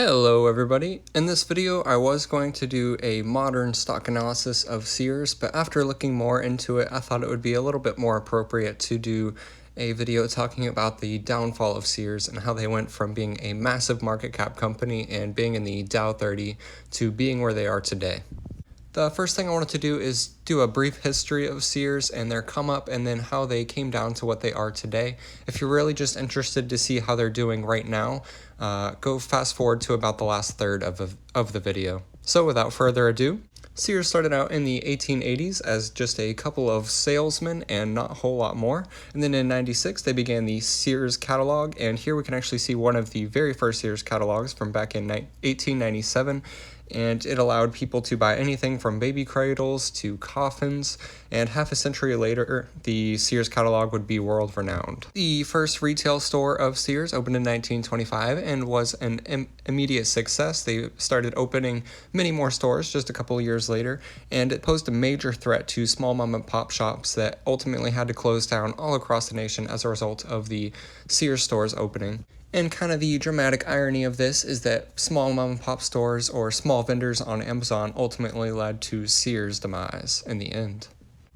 Hello everybody. In this video I was going to do a modern stock analysis of Sears, but after looking more into it I thought it would be a little bit more appropriate to do a video talking about the downfall of Sears and how they went from being a massive market cap company and being in the Dow 30 to being where they are today. The first thing I wanted to do is do a brief history of Sears and their come up and then how they came down to what they are today. If you're really just interested to see how they're doing right now, go fast forward to about the last third of the video. So without further ado, Sears started out in the 1880s as just a couple of salesmen and not a whole lot more. And then in 96, they began the Sears catalog. And here we can actually see one of the very first Sears catalogs from back in 1897. And it allowed people to buy anything from baby cradles to coffins, and half a century later, the Sears catalog would be world-renowned. The first retail store of Sears opened in 1925 and was an immediate success. They started opening many more stores just a couple of years later, and it posed a major threat to small mom-and-pop shops that ultimately had to close down all across the nation as a result of the Sears stores opening. And kind of the dramatic irony of this is that small mom and pop stores or small vendors on Amazon ultimately led to Sears' demise in the end.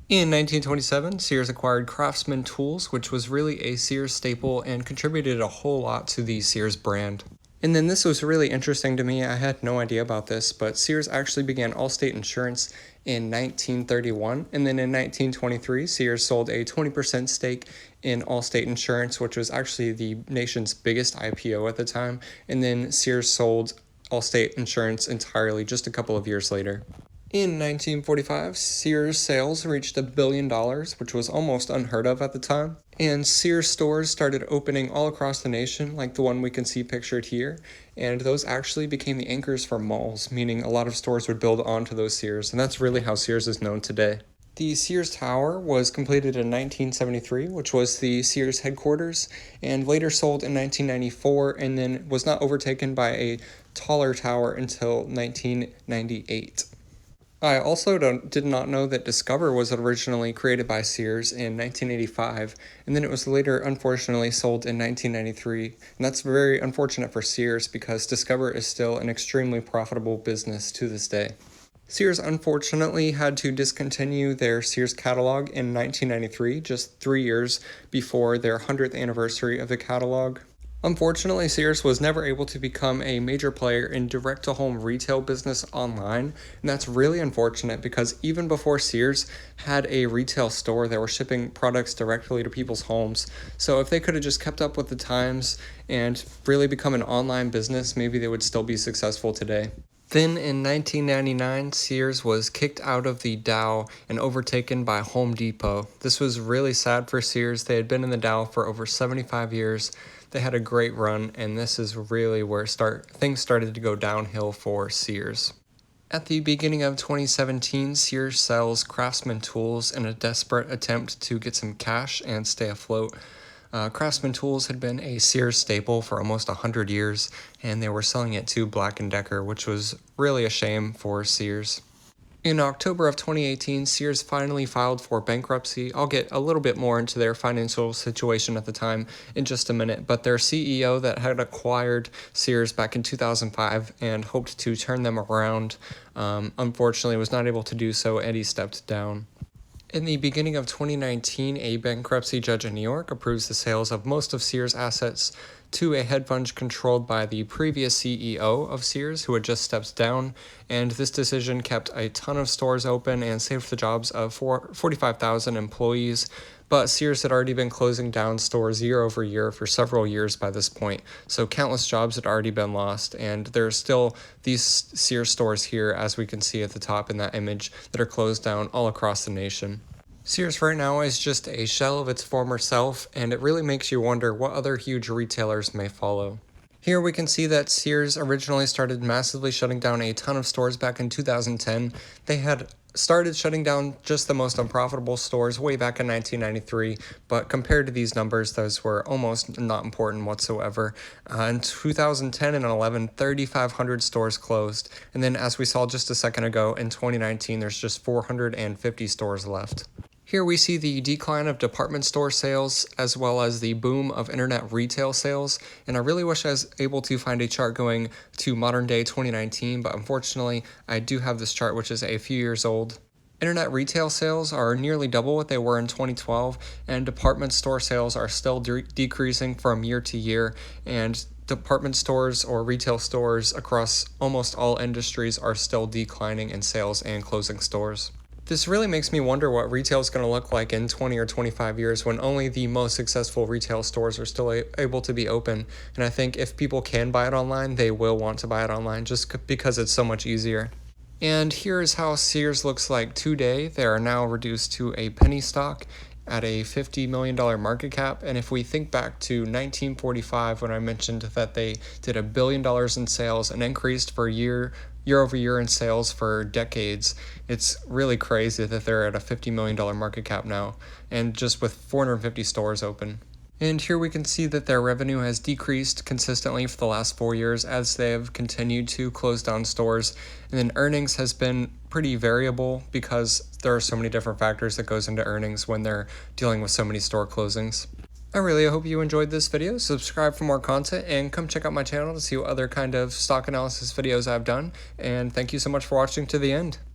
In 1927, Sears acquired Craftsman Tools, which was really a Sears staple and contributed a whole lot to the Sears brand. And then this was really interesting to me. I had no idea about this, but Sears actually began Allstate Insurance in 1931, and then in 1923, Sears sold a 20% stake in Allstate Insurance, which was actually the nation's biggest IPO at the time, and then Sears sold Allstate Insurance entirely just a couple of years later. In 1945, Sears sales reached $1 billion, which was almost unheard of at the time. And Sears stores started opening all across the nation, like the one we can see pictured here. And those actually became the anchors for malls, meaning a lot of stores would build onto those Sears. And that's really how Sears is known today. The Sears Tower was completed in 1973, which was the Sears headquarters, and later sold in 1994, and then was not overtaken by a taller tower until 1998. I also did not know that Discover was originally created by Sears in 1985, and then it was later unfortunately sold in 1993. And that's very unfortunate for Sears because Discover is still an extremely profitable business to this day. Sears unfortunately had to discontinue their Sears catalog in 1993, just 3 years before their 100th anniversary of the catalog. Unfortunately, Sears was never able to become a major player in direct-to-home retail business online, and that's really unfortunate because even before Sears had a retail store, they were shipping products directly to people's homes. So if they could have just kept up with the times and really become an online business, maybe they would still be successful today. Then in 1999, Sears was kicked out of the Dow and overtaken by Home Depot. This was really sad for Sears. They had been in the Dow for over 75 years. They had a great run, and this is really where things started to go downhill for Sears. At the beginning of 2017, Sears sells Craftsman Tools in a desperate attempt to get some cash and stay afloat. Craftsman Tools had been a Sears staple for almost 100 years, and they were selling it to Black & Decker, which was really a shame for Sears. In October of 2018, Sears finally filed for bankruptcy. I'll get a little bit more into their financial situation at the time in just a minute, but their CEO that had acquired Sears back in 2005 and hoped to turn them around, unfortunately was not able to do so, and he stepped down. In the beginning of 2019, a bankruptcy judge in New York approves the sales of most of Sears' assets to a hedge fund controlled by the previous CEO of Sears, who had just stepped down, and this decision kept a ton of stores open and saved the jobs of 45,000 employees, but Sears had already been closing down stores year over year for several years by this point, so countless jobs had already been lost, and there are still these Sears stores here, as we can see at the top in that image, that are closed down all across the nation. Sears right now is just a shell of its former self, and it really makes you wonder what other huge retailers may follow. Here we can see that Sears originally started massively shutting down a ton of stores back in 2010. They had started shutting down just the most unprofitable stores way back in 1993, but compared to these numbers, those were almost not important whatsoever. In 2010 and 11, 3,500 stores closed, and then as we saw just a second ago, in 2019, there's just 450 stores left. Here we see the decline of department store sales as well as the boom of internet retail sales, and I really wish I was able to find a chart going to modern day 2019, but unfortunately I do have this chart which is a few years old. Internet retail sales are nearly double what they were in 2012, and department store sales are still decreasing from year to year, and department stores or retail stores across almost all industries are still declining in sales and closing stores. This really makes me wonder what retail is going to look like in 20 or 25 years when only the most successful retail stores are still able to be open. And I think if people can buy it online, they will want to buy it online just because it's so much easier. And here is how Sears looks like today. They are now reduced to a penny stock at a $50 million market cap. And if we think back to 1945, when I mentioned that they did $1 billion in sales and increased for year over year in sales for decades, it's really crazy that they're at a $50 million market cap now, and just with 450 stores open. And here we can see that their revenue has decreased consistently for the last 4 years as they have continued to close down stores. And then earnings has been pretty variable because there are so many different factors that goes into earnings when they're dealing with so many store closings. I really hope you enjoyed this video. Subscribe for more content and come check out my channel to see what other kind of stock analysis videos I've done. And thank you so much for watching to the end.